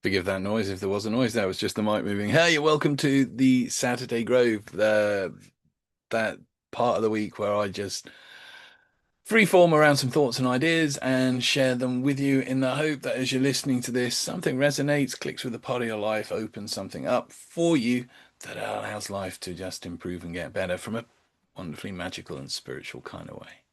Forgive that noise if there was a noise. That was just the mic moving. Hey, you're welcome to the Saturday Grove, that part of the week where I just freeform around some thoughts and ideas and share them with you in the hope that as you're listening to this, something resonates, clicks with the part of your life, opens something up for you that allows life to just improve and get better from a wonderfully magical and spiritual kind of way.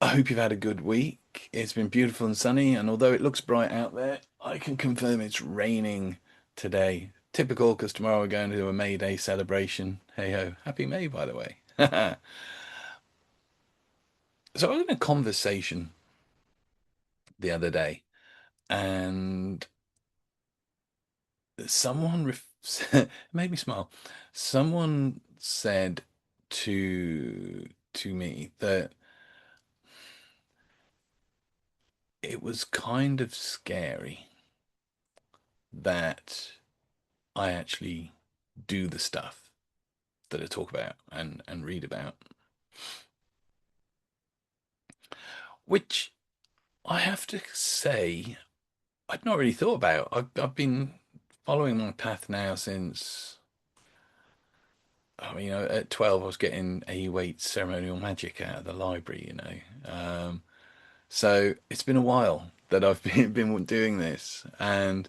I hope you've had a good week. It's been beautiful and sunny, and although it looks bright out there, I can confirm it's raining today. Typical, because tomorrow we're going to do a May Day celebration. Hey ho, happy May, by the way. So I was in a conversation the other day, and someone it made me smile. Someone said to me that it was kind of scary that I actually do the stuff that I talk about and read about, which I have to say I'd not really thought about. I've been following my path now since at 12 I was getting a weight ceremonial magic out of the library. So it's been a while that I've been doing this, and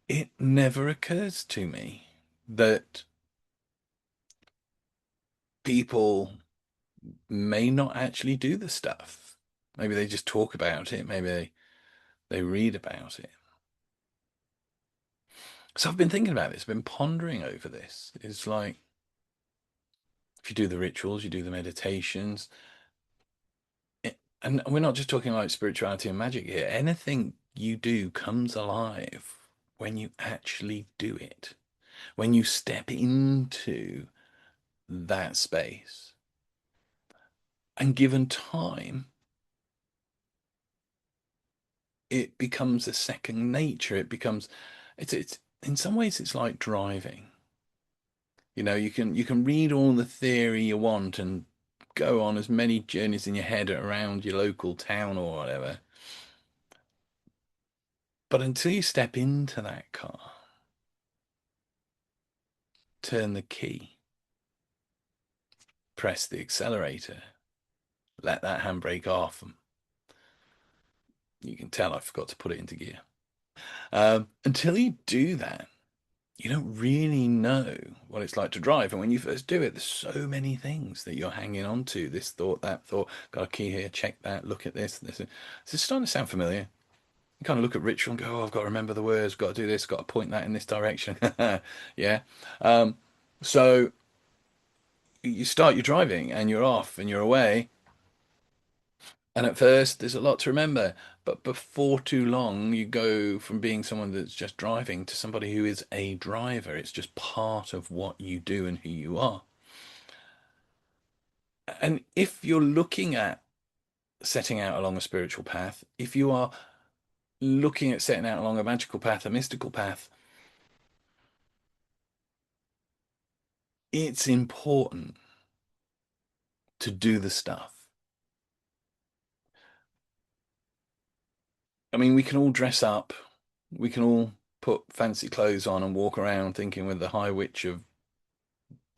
it never occurs to me that people may not actually do the stuff. Maybe they just talk about it. Maybe they read about it. So I've been thinking about this, I've been pondering over this. It's like if you do the rituals, you do the meditations, and we're not just talking like spirituality and magic here. Anything you do comes alive when you actually do it, when you step into that space. And given time, it becomes a second nature. It's in some ways it's like driving. You can read all the theory you want and go on as many journeys in your head around your local town or whatever. But until you step into that car, turn the key, press the accelerator, let that handbrake off, and you can tell I forgot to put it into gear. Until you do that, you don't really know what it's like to drive. And when you first do it, there's so many things that you're hanging on to. This thought, that thought, got a key here, check that, look at this. Is this starting to sound familiar? You kind of look at ritual and go, oh, I've got to remember the words, got to do this, got to point that in this direction. Yeah. Um, so you start your driving and you're off and you're away. And at first, there's a lot to remember. But before too long, you go from being someone that's just driving to somebody who is a driver. It's just part of what you do and who you are. And if you're looking at setting out along a spiritual path, if you are looking at setting out along a magical path, a mystical path, it's important to do the stuff. I mean, we can all dress up, we can all put fancy clothes on and walk around thinking we're the High Witch of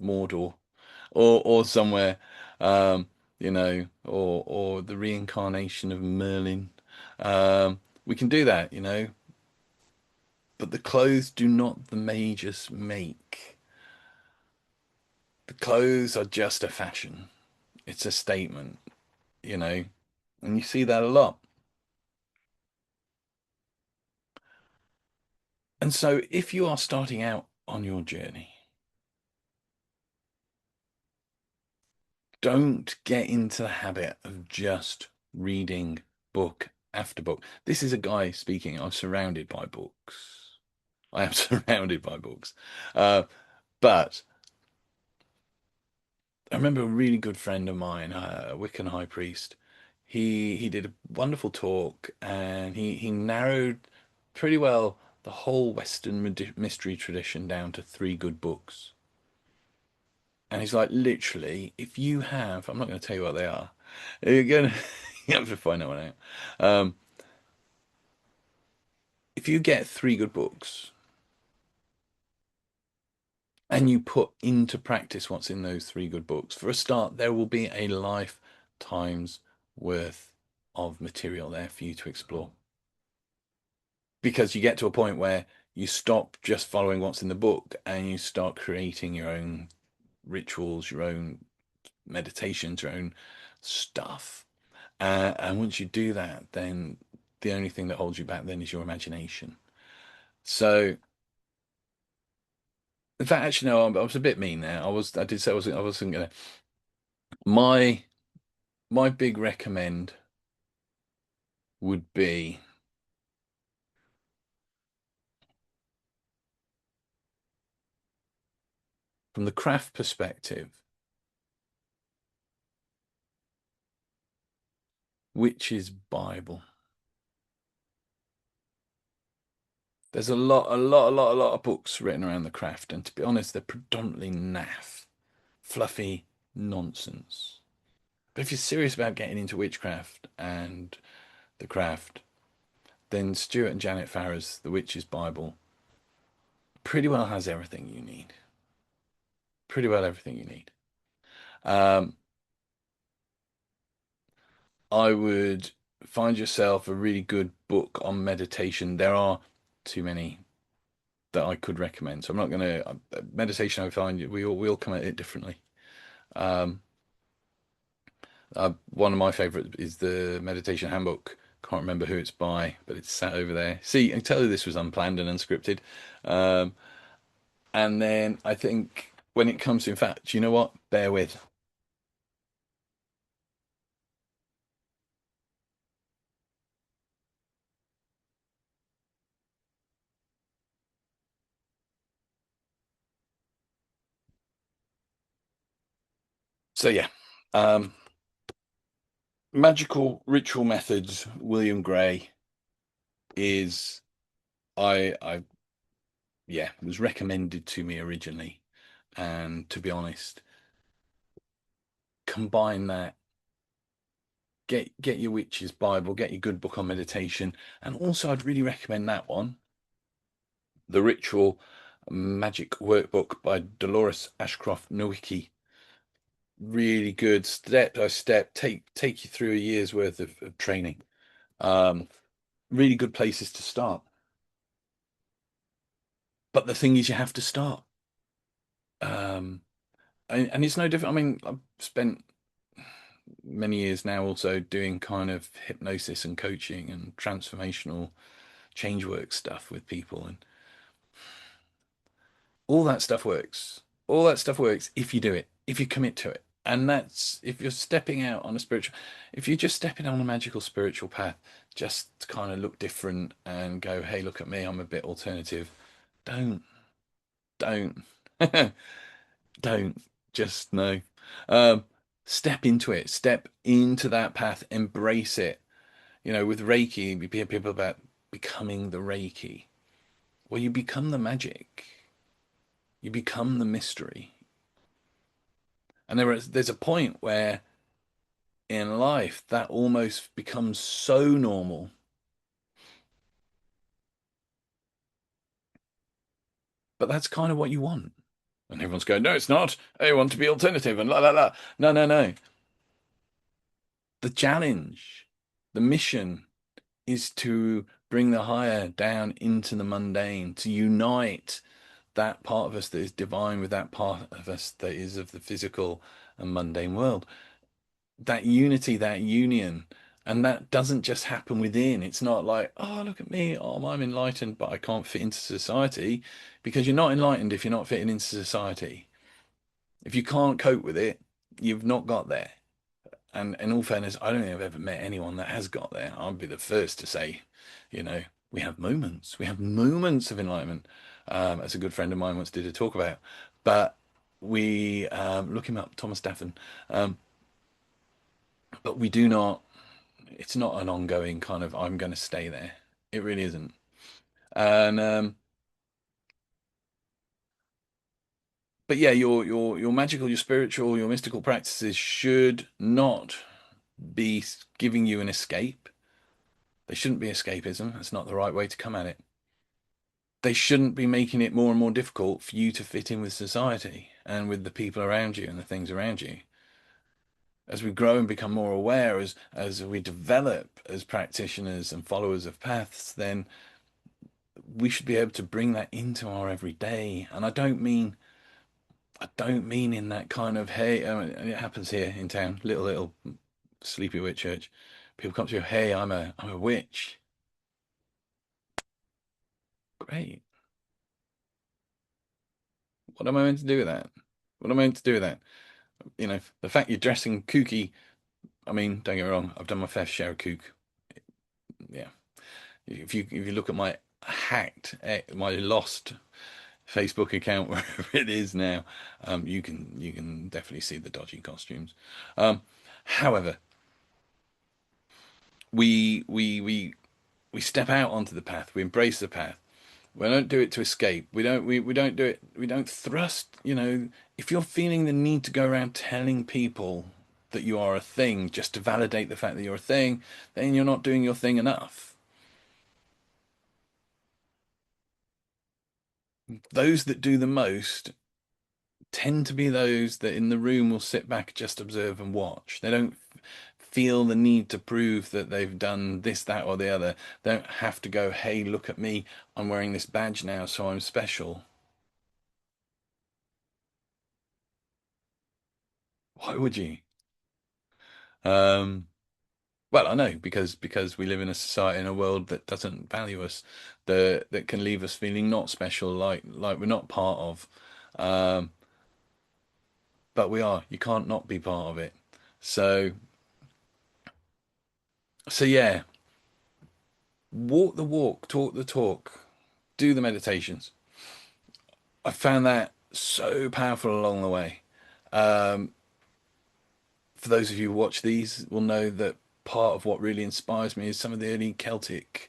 Mordor or somewhere, or the reincarnation of Merlin. We can do that, but the clothes do not the mages make. The clothes are just a fashion. It's a statement, you know, and you see that a lot. And so if you are starting out on your journey, don't get into the habit of just reading book after book. This is a guy speaking. I'm surrounded by books. I am surrounded by books. Uh, but I remember a really good friend of mine, a Wiccan high priest. He did a wonderful talk, and he narrowed pretty well the whole Western mystery tradition down to three good books. And he's like, literally, if you have, I'm not going to tell you what they are. You're going to, you have to find that one out. if you get three good books and you put into practice what's in those three good books, for a start, there will be a lifetime's worth of material there for you to explore. Because you get to a point where you stop just following what's in the book and you start creating your own rituals, your own meditations, your own stuff. And once you do that, then the only thing that holds you back then is your imagination. So, in fact, actually, no, I was a bit mean there. I did say I wasn't gonna. My my big recommend would be from the craft perspective, which is Bible. There's a lot of books written around the craft, and to be honest, they're predominantly naff, fluffy nonsense. But if you're serious about getting into witchcraft and the craft, then Stuart and Janet Farrar's The Witch's Bible pretty well has everything you need. Pretty well everything you need. Um, I would find yourself a really good book on meditation. There are too many that I could recommend, so I'm not going to. Meditation, I find we all come at it differently. Um, one of my favorite is the Meditation Handbook. Can't remember who it's by, but it's sat over there. See, I can tell you this was unplanned and unscripted. Um, and then I think when it comes to, in fact, you know what? Bear with. So yeah, um, Magical Ritual Methods, William Gray is I yeah, it was recommended to me originally. And to be honest, combine that, get your witch's Bible, get your good book on meditation, and also I'd really recommend that one, The Ritual Magic Workbook by Dolores Ashcroft Nowicki. Really good, step by step, take you through a year's worth of training. Um, really good places to start. But the thing is, you have to start. Um, and it's no different. I mean, I've spent many years now also doing kind of hypnosis and coaching and transformational change work stuff with people, and all that stuff works. All that stuff works if you do it, if you commit to it. And that's if you're stepping out on a spiritual, if you're just stepping on a magical spiritual path, just to kind of look different and go, hey, look at me, I'm a bit alternative. Don't, don't, don't, just no. Um, step into it, step into that path, embrace it. You know, with Reiki, we hear people about becoming the Reiki. Well, you become the magic, you become the mystery. And there's a point where in life that almost becomes so normal. But that's kind of what you want. And everyone's going, no, it's not. I want to be alternative and la la la. No, no, no. The challenge, the mission is to bring the higher down into the mundane, to unite that part of us that is divine with that part of us that is of the physical and mundane world. That unity, that union, and that doesn't just happen within. It's not like, oh, look at me, oh, I'm enlightened, but I can't fit into society, because you're not enlightened if you're not fitting into society. If you can't cope with it, you've not got there. And in all fairness, I don't think I've ever met anyone that has got there. I'll be the first to say, you know, we have moments of enlightenment, as a good friend of mine once did a talk about. But we look him up, Thomas Staffen. Um, but we do not. It's not an ongoing kind of I'm going to stay there. It really isn't. And but yeah, your magical, your spiritual, your mystical practices should not be giving you an escape. They shouldn't be escapism. That's not the right way to come at it. they shouldn't be making it more and more difficult for you to fit in with society and with the people around you and the things around you. As we grow and become more aware, as we develop as practitioners and followers of paths, then we should be able to bring that into our everyday. And I don't mean in that kind of hey, and it happens here in town, little sleepy witch church. People come to you, hey, I'm a witch. Great. What am I meant to do with that? What am I meant to do with that? The fact you're dressing kooky. I mean, don't get me wrong. I've done my fair share of kook. Yeah. If you look at my my lost Facebook account wherever it is now, you can definitely see the dodgy costumes. However, we step out onto the path. We embrace the path. We don't do it to escape. We don't do it. We don't thrust. If you're feeling the need to go around telling people that you are a thing just to validate the fact that you're a thing, then you're not doing your thing enough. Those that do the most tend to be those that in the room will sit back, just observe and watch. They don't feel the need to prove that they've done this, that, or the other. They don't have to go, hey, look at me. I'm wearing this badge now, so I'm special. Why would you? Um, well, I know because we live in a society in a world that doesn't value us, that can leave us feeling not special, like we're not part of. Um, but we are. You can't not be part of it. So so yeah, walk the walk, talk the talk, do the meditations. I found that so powerful along the way. Um, for those of you who watch these will know that part of what really inspires me is some of the early Celtic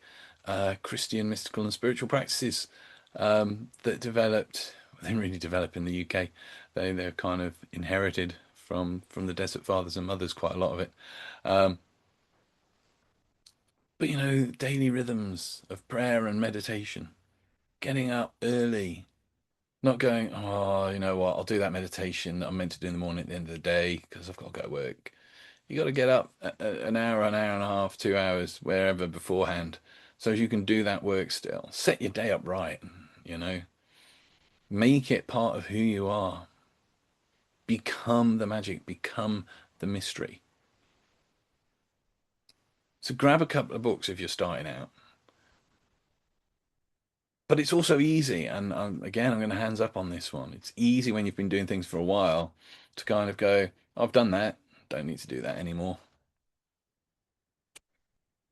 Christian mystical and spiritual practices that developed. They didn't really develop in the UK. They're kind of inherited from the Desert Fathers and Mothers, quite a lot of it. Um, but daily rhythms of prayer and meditation, getting up early, not going, oh, you know what, I'll do that meditation that I'm meant to do in the morning at the end of the day because I've got to go to work. You got to get up an hour and a half, 2 hours, wherever beforehand, so you can do that work still. Set your day up right, you know. Make it part of who you are. Become the magic, become the mystery. So grab a couple of books if you're starting out. But it's also easy, and again, I'm going to hands up on this one. It's easy when you've been doing things for a while to kind of go, I've done that, don't need to do that anymore.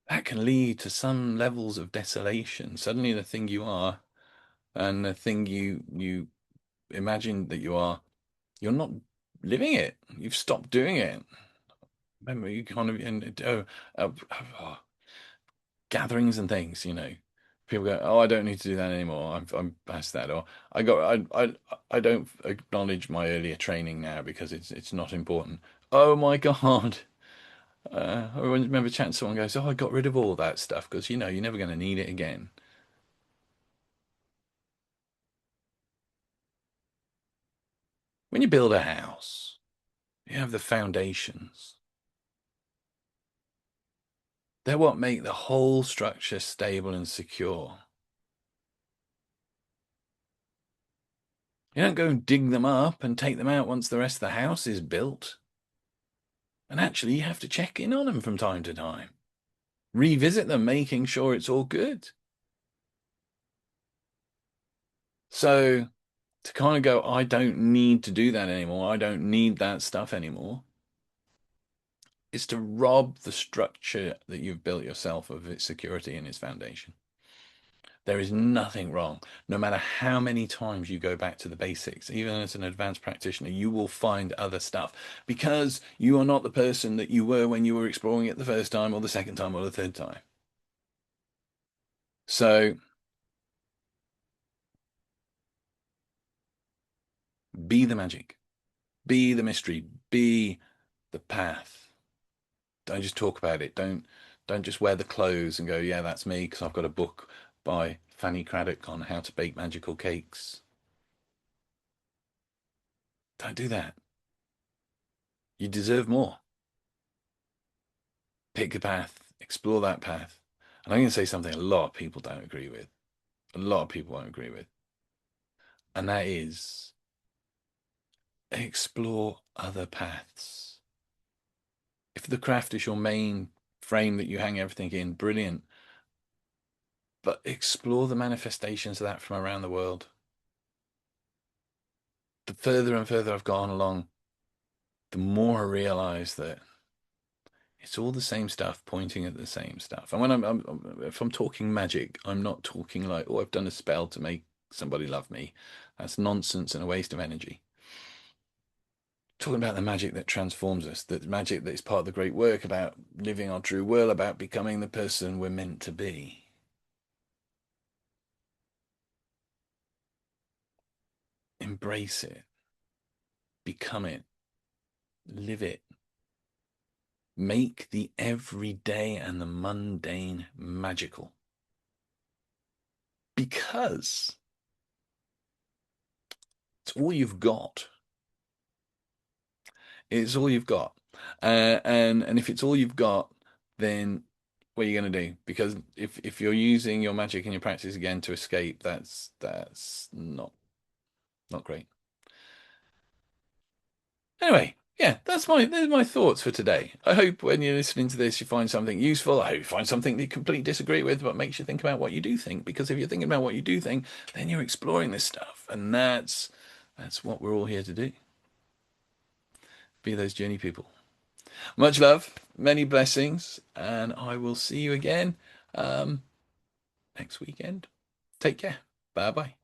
That can lead to some levels of desolation. Suddenly, the thing you are and the thing you imagine that you are, you're not living it. You've stopped doing it. Remember, you kind of gatherings and things. People go, "Oh, I don't need to do that anymore. I'm past that." Or I don't acknowledge my earlier training now because it's not important. Oh my God. I remember chatting to someone goes, "Oh, I got rid of all that stuff because you're never going to need it again." When you build a house, you have the foundations. They're what make the whole structure stable and secure. You don't go and dig them up and take them out once the rest of the house is built. And actually, you have to check in on them from time to time. Revisit them, making sure it's all good. So to kind of go, I don't need to do that anymore. I don't need that stuff anymore. Is to rob the structure that you've built yourself of its security and its foundation. There is nothing wrong. No matter how many times you go back to the basics, even as an advanced practitioner, you will find other stuff because you are not the person that you were when you were exploring it the first time or the second time or the third time. So be the magic, be the mystery, be the path. Don't just talk about it. Don't just wear the clothes and go, yeah, that's me because I've got a book. by Fanny Craddock on how to bake magical cakes. Don't do that. You deserve more. Pick a path, explore that path. And I'm going to say something a lot of people don't agree with. A lot of people won't agree with. And that is explore other paths. If the craft is your main frame that you hang everything in, brilliant. But explore the manifestations of that from around the world. The further and further I've gone along, the more I realize that it's all the same stuff pointing at the same stuff. And when if I'm talking magic, I'm not talking like, oh, I've done a spell to make somebody love me. That's nonsense and a waste of energy. Talking about the magic that transforms us, the magic that is part of the great work about living our true will, about becoming the person we're meant to be. Embrace it, become it, live it. Make the everyday and the mundane magical. Because it's all you've got. It's all you've got. And if it's all you've got, then what are you going to do? Because if you're using your magic and your practice again to escape, that's not great. Anyway, yeah, there's my thoughts for today. I hope when you're listening to this, you find something useful. I hope you find something that you completely disagree with, but makes you think about what you do think. Because if you're thinking about what you do think, then you're exploring this stuff, and that's what we're all here to do. Be those journey people. Much love, many blessings, and I will see you again next weekend. Take care. Bye bye.